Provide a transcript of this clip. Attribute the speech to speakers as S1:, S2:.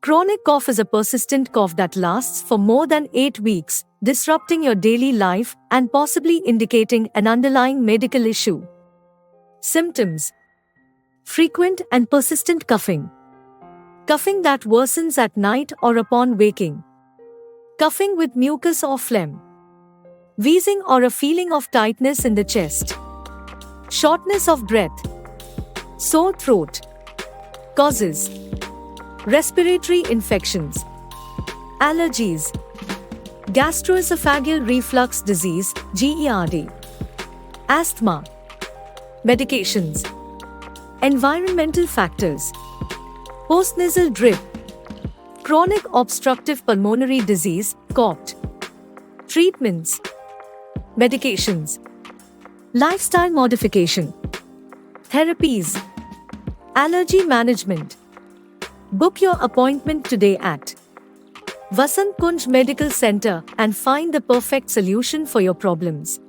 S1: Chronic cough is a persistent cough that lasts for more than 8 weeks, disrupting your daily life and possibly indicating an underlying medical issue. Symptoms: frequent and persistent coughing. Coughing that worsens at night or upon waking. Coughing with mucus or phlegm. Wheezing or a feeling of tightness in the chest. Shortness of breath. Sore throat. Causes: respiratory infections. Allergies. Gastroesophageal reflux disease, GERD. Asthma. Medications. Environmental factors. Postnasal drip. Chronic obstructive pulmonary disease, COPD. Treatments. Medications. Lifestyle modification. Therapies. Allergy management. Book your appointment today at Vasant Kunj Medical Centre and find the perfect solution for your problems.